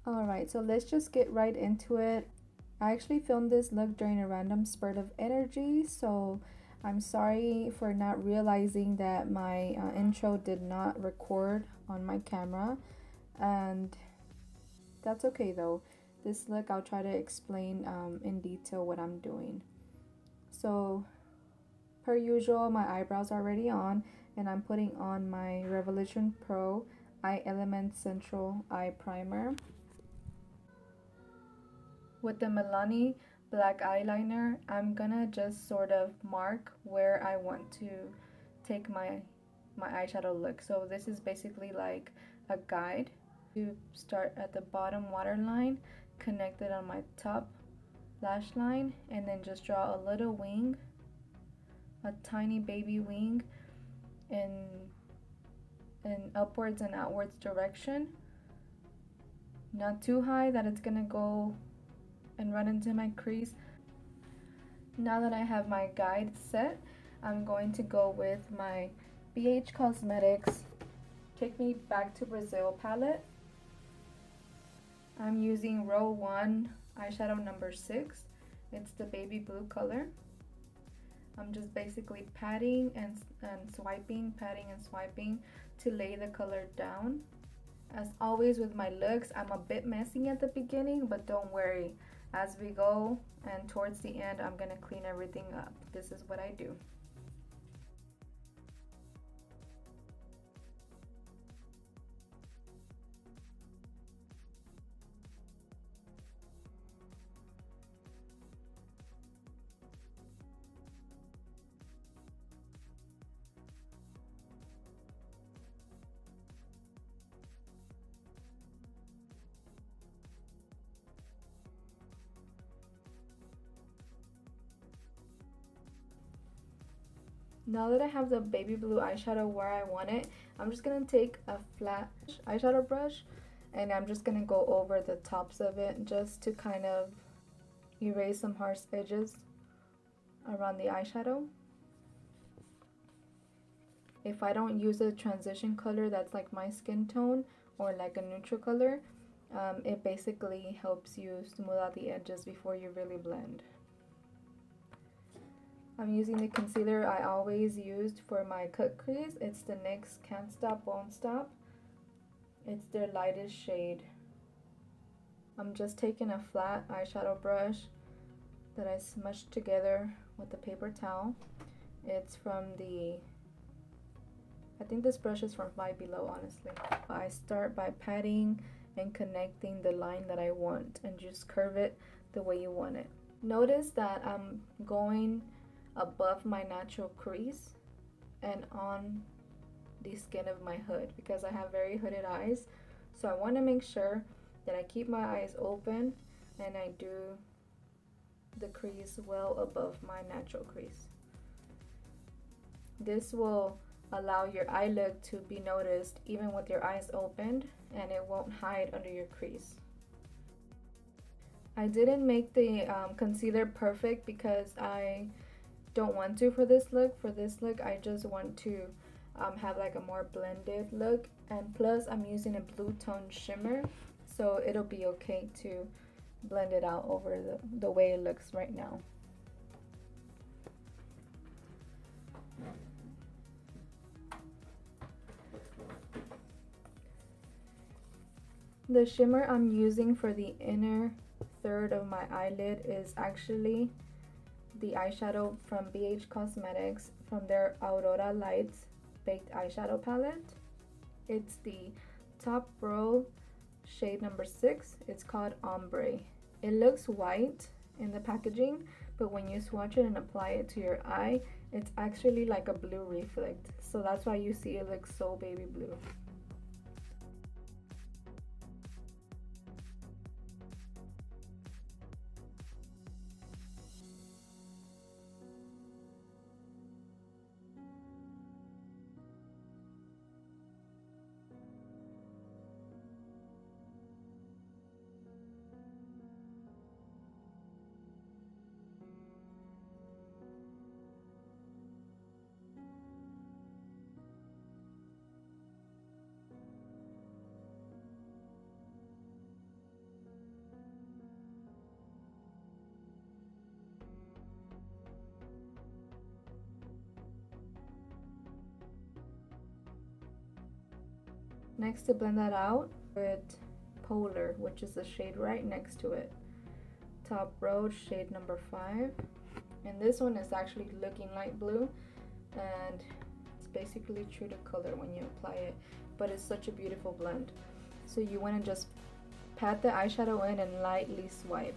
Alright, so let's just get right into it. I actually filmed this look during a random spurt of energy, so I'm sorry for not realizing that my intro did not record on my camera, and that's okay though. This look I'll try to explain in detail what I'm doing. So per usual, my eyebrows are already on, and I'm putting on my Revolution Pro Eye Element Central Eye Primer. With the Milani black eyeliner, I'm gonna just sort of mark where I want to take my eyeshadow look. So this is basically like a guide. To start at the bottom waterline, connect it on my top lash line, and then just draw a little wing, a tiny baby wing in upwards and outwards direction. Not too high that it's gonna go and run into my crease. Now that I have my guide set, I'm going to go with my BH Cosmetics Take Me Back to Brazil palette. I'm using row 1 eyeshadow number 6. It's the baby blue color. I'm just basically patting and swiping, patting and swiping to lay the color down. As always with my looks, I'm a bit messy at the beginning, but don't worry. As we go and towards the end, I'm gonna clean everything up. This is what I do. Now that I have the baby blue eyeshadow where I want it, I'm just going to take a flat eyeshadow brush and I'm just going to go over the tops of it just to kind of erase some harsh edges around the eyeshadow. If I don't use a transition color that's like my skin tone or like a neutral color, it basically helps you smooth out the edges before you really blend. I'm using the concealer I always used for my cut crease. It's the NYX Can't Stop Won't Stop. It's their lightest shade. I'm just taking a flat eyeshadow brush that I smushed together with a paper towel. It's from I think this brush is from Five Below, honestly. I start by patting and connecting the line that I want and just curve it the way you want it. Notice that I'm going above my natural crease and on the skin of my hood because I have very hooded eyes, so I want to make sure that I keep my eyes open and I do the crease well above my natural crease. This will allow your eye look to be noticed even with your eyes opened, and it won't hide under your crease. I didn't make the concealer perfect because I don't want to for this look. For this look, I just want to have like a more blended look, and plus I'm using a blue tone shimmer, so it'll be okay to blend it out over the way it looks right now. The shimmer I'm using for the inner third of my eyelid is actually the eyeshadow from BH Cosmetics from their Aurora Lights Baked Eyeshadow Palette. It's the Dipbrow shade number 6. It's called Ombre. It looks white in the packaging, but when you swatch it and apply it to your eye, it's actually like a blue reflect. So that's why you see it looks so baby blue. Next, to blend that out with Polar, which is the shade right next to it. Top Road, shade number 5. And this one is actually looking light blue, and it's basically true to color when you apply it, but it's such a beautiful blend. So you want to just pat the eyeshadow in and lightly swipe.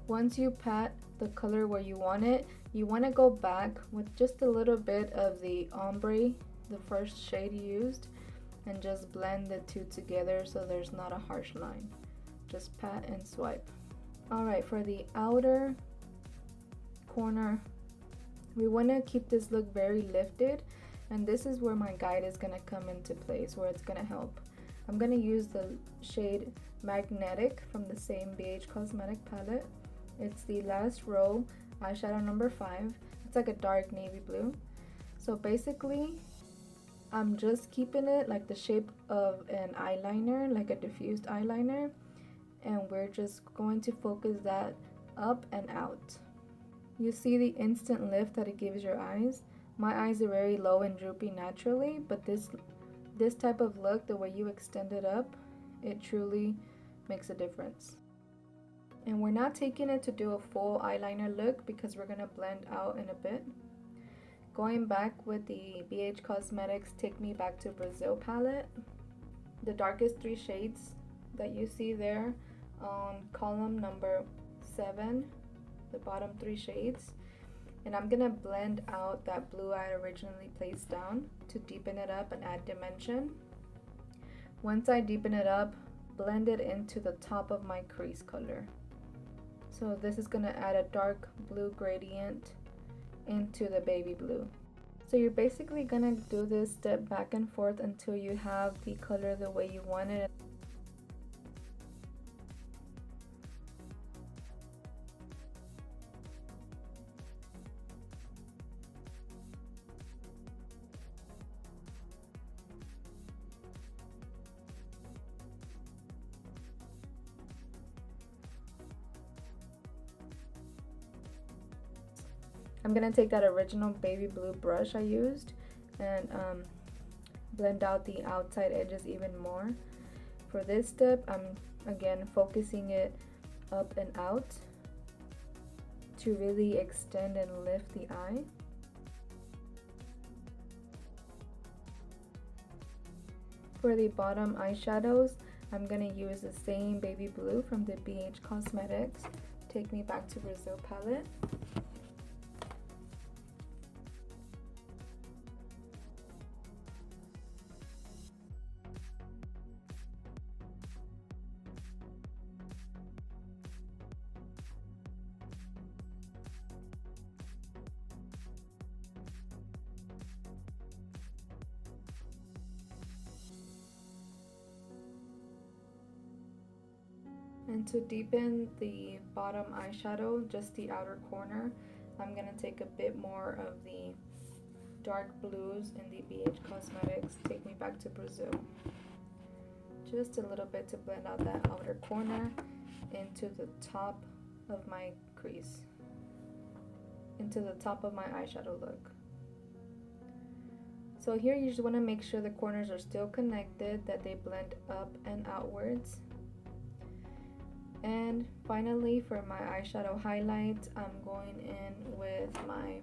Once you pat the color where you want it, you want to go back with just a little bit of the Ombre, the first shade you used, and just blend the two together so there's not a harsh line. Just pat and swipe. Alright, for the outer corner, we want to keep this look very lifted, and this is where my guide is going to come into place, where it's going to help. I'm going to use the shade Magnetic from the same BH Cosmetic palette. It's the last row, eyeshadow number 5. It's like a dark navy blue. So basically, I'm just keeping it like the shape of an eyeliner, like a diffused eyeliner. And we're just going to focus that up and out. You see the instant lift that it gives your eyes. My eyes are very low and droopy naturally, but this type of look, the way you extend it up, it truly makes a difference. And we're not taking it to do a full eyeliner look because we're going to blend out in a bit. Going back with the BH Cosmetics Take Me Back to Brazil palette, the darkest 3 shades that you see there on column number 7, the bottom 3 shades. And I'm going to blend out that blue I originally placed down to deepen it up and add dimension. Once I deepen it up, blend it into the top of my crease color. So this is going to add a dark blue gradient into the baby blue. So you're basically going to do this step back and forth until you have the color the way you want it. I'm going to take that original baby blue brush I used and blend out the outside edges even more. For this step, I'm again focusing it up and out to really extend and lift the eye. For the bottom eyeshadows, I'm going to use the same baby blue from the BH Cosmetics Take Me Back to Brazil palette. And to deepen the bottom eyeshadow, just the outer corner, I'm going to take a bit more of the dark blues in the BH Cosmetics Take Me Back to Brazil. Just a little bit to blend out that outer corner into the top of my crease, into the top of my eyeshadow look. So here you just want to make sure the corners are still connected, that they blend up and outwards. And finally, for my eyeshadow highlight, I'm going in with my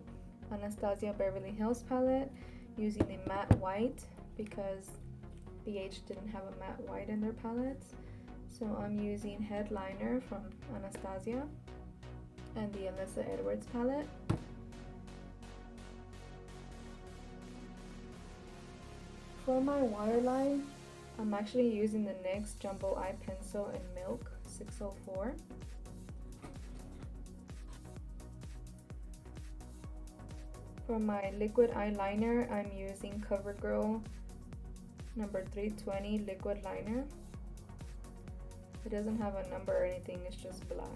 Anastasia Beverly Hills palette using the matte white because BH didn't have a matte white in their palettes. So I'm using Headliner from Anastasia and the Alyssa Edwards palette. For my waterline, I'm actually using the NYX Jumbo Eye Pencil in Milk 604. For my liquid eyeliner, I'm using Covergirl number 320 liquid liner. It doesn't have a number or anything, it's just black.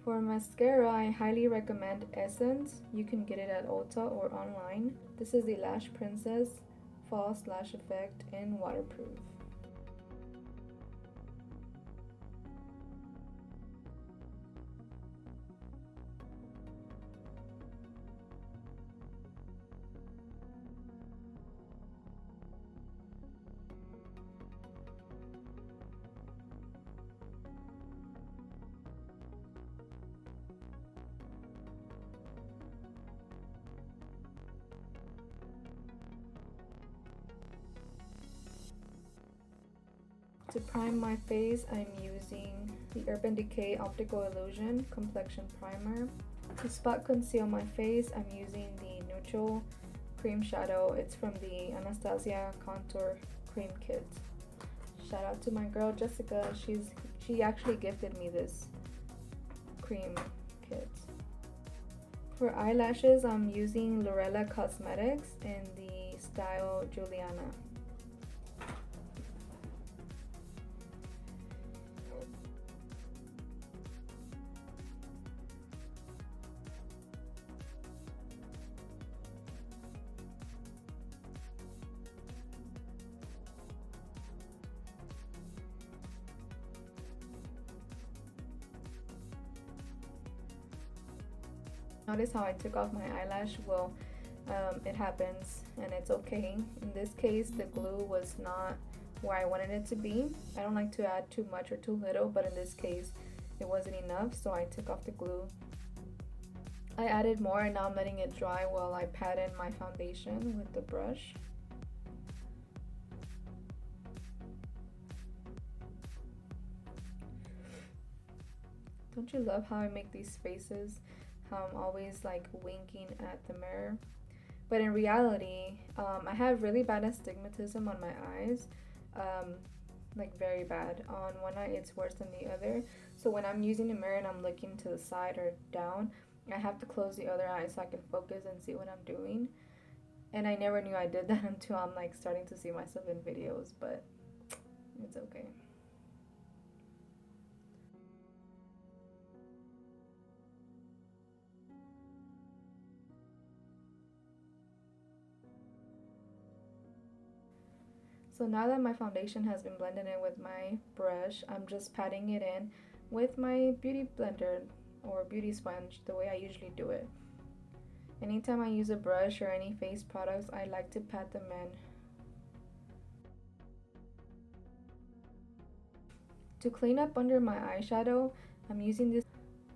For mascara, I highly recommend Essence. You can get it at Ulta or online. This is the Lash Princess False Lash Effect in Waterproof. To prime my face, I'm using the Urban Decay Optical Illusion Complexion Primer. To spot conceal my face, I'm using the Neutral Cream Shadow. It's from the Anastasia Contour Cream Kit. Shout out to my girl Jessica. She actually gifted me this cream kit. For eyelashes, I'm using LURELLA Cosmetics in the style Juliana. Notice how I took off my eyelash? Well, it happens and it's okay. In this case, the glue was not where I wanted it to be. I don't like to add too much or too little, but in this case, it wasn't enough, so I took off the glue. I added more and now I'm letting it dry while I pat in my foundation with the brush. Don't you love how I make these faces? How I'm always like winking at the mirror. But in reality, I have really bad astigmatism on my eyes. Like very bad. On one eye it's worse than the other. So when I'm using the mirror and I'm looking to the side or down, I have to close the other eye so I can focus and see what I'm doing. And I never knew I did that until I'm like starting to see myself in videos, but it's okay. So now that my foundation has been blended in with my brush, I'm just patting it in with my beauty blender or beauty sponge, the way I usually do it. Anytime I use a brush or any face products, I like to pat them in. To clean up under my eyeshadow, I'm using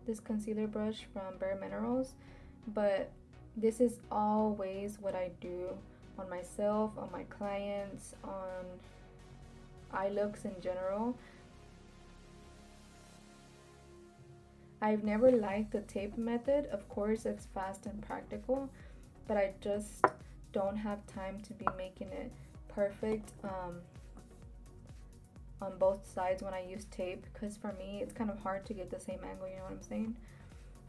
this concealer brush from Bare Minerals, but this is always what I do on myself, on my clients, on eye looks in general. I've never liked the tape method. Of course, it's fast and practical, but I just don't have time to be making it perfect on both sides when I use tape, because for me it's kind of hard to get the same angle, you know what I'm saying?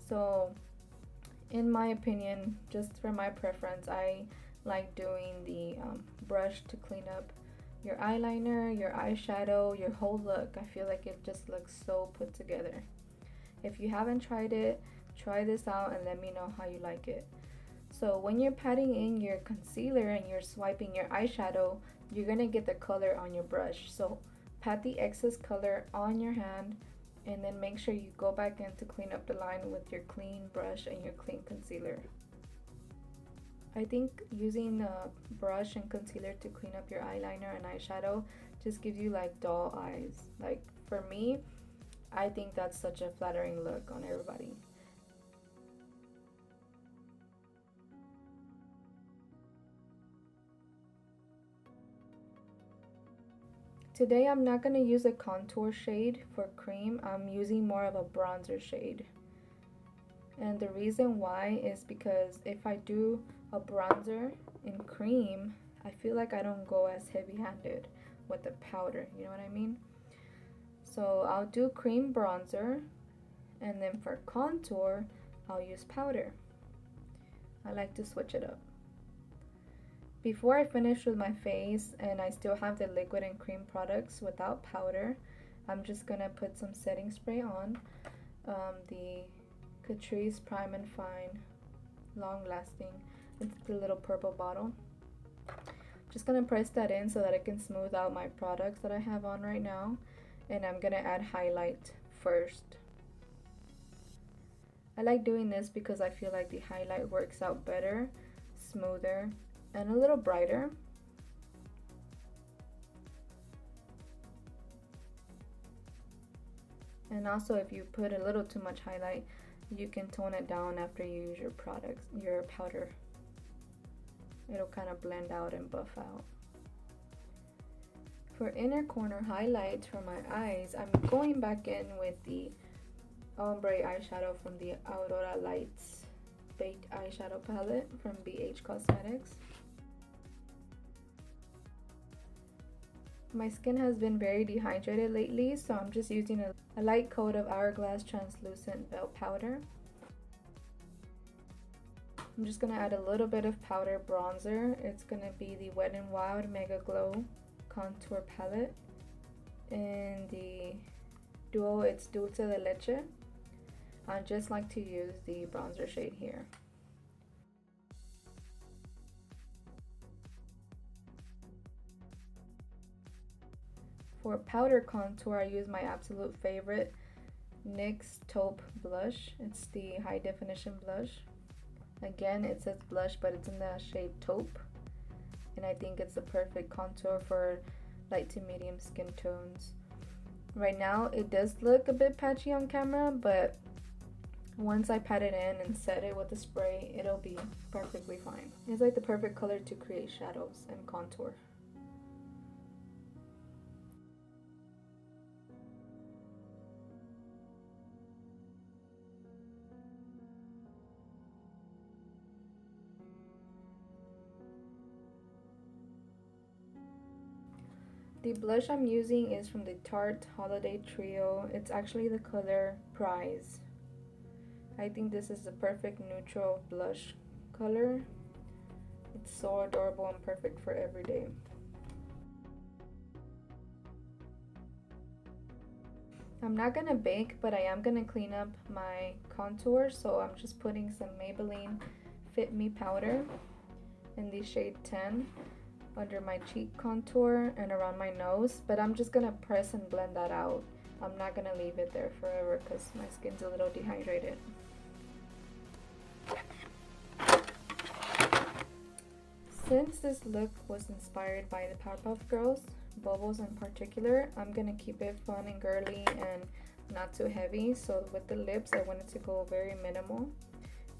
So in my opinion, just for my preference, I like doing the brush to clean up your eyeliner, your eyeshadow, your whole look. I feel like it just looks so put together. If you haven't tried it, try this out and let me know how you like it. So when you're patting in your concealer and you're swiping your eyeshadow, you're gonna get the color on your brush. So pat the excess color on your hand, and then make sure you go back in to clean up the line with your clean brush and your clean concealer. I think using a brush and concealer to clean up your eyeliner and eyeshadow just gives you like doll eyes. Like for me, I think that's such a flattering look on everybody. Today I'm not going to use a contour shade for cream. I'm using more of a bronzer shade. And the reason why is because if I do a bronzer in cream, I feel like I don't go as heavy-handed with the powder, you know what I mean? So I'll do cream bronzer, and then for contour, I'll use powder. I like to switch it up. Before I finish with my face and I still have the liquid and cream products without powder, I'm just gonna put some setting spray on, the Catrice Prime and Fine Long Lasting. It's the little purple bottle. Just gonna press that in so that I can smooth out my products that I have on right now, and I'm gonna add highlight first. I like doing this because I feel like the highlight works out better, smoother, and a little brighter. And also, if you put a little too much highlight, you can tone it down after you use your products, your powder. It'll kind of blend out and buff out. For inner corner highlights for my eyes, I'm going back in with the Ombre eyeshadow from the Aurora Lights Baked Eyeshadow Palette from BH Cosmetics. My skin has been very dehydrated lately, so I'm just using a light coat of Hourglass Translucent Belt Powder. I'm just going to add a little bit of powder bronzer. It's going to be the Wet n Wild Mega Glow Contour Palette in the duo, it's Dulce de Leche. I just like to use the bronzer shade here. For powder contour, I use my absolute favorite NYX Taupe blush. It's the high definition blush. Again, it says blush, but it's in the shade Taupe. And I think it's the perfect contour for light to medium skin tones. Right now, it does look a bit patchy on camera, but once I pat it in and set it with the spray, it'll be perfectly fine. It's like the perfect color to create shadows and contour. The blush I'm using is from the Tarte Holiday Trio. It's actually the color Prize. I think this is the perfect neutral blush color. It's so adorable and perfect for every day. I'm not gonna bake, but I am gonna clean up my contour, so I'm just putting some Maybelline Fit Me powder in the shade 10 under my cheek contour and around my nose, but I'm just gonna press and blend that out. I'm not gonna leave it there forever because my skin's a little dehydrated. Since this look was inspired by the Powerpuff Girls, Bubbles in particular, I'm gonna keep it fun and girly and not too heavy. So with the lips, I wanted to go very minimal,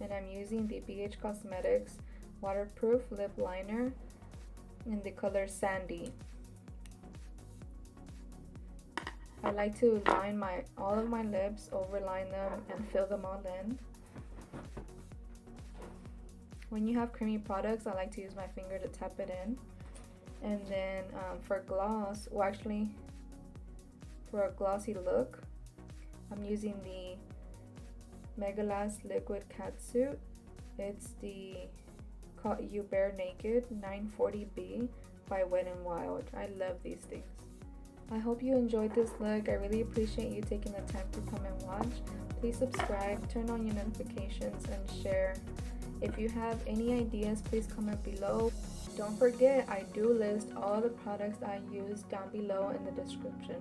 and I'm using the BH Cosmetics Waterproof Lip Liner in the color Sandy. I like to line all of my lips, overline them, and fill them all in. When you have creamy products, I like to use my finger to tap it in. And then for gloss, well actually for a glossy look, I'm using the Mega Last Liquid Catsuit. It's the Caught You Bare Naked 940B by Wet n Wild. I love these things. I hope you enjoyed this look. I really appreciate you taking the time to come and watch. Please subscribe, turn on your notifications, and share. If you have any ideas, please comment below. Don't forget, I do list all the products I use down below in the description.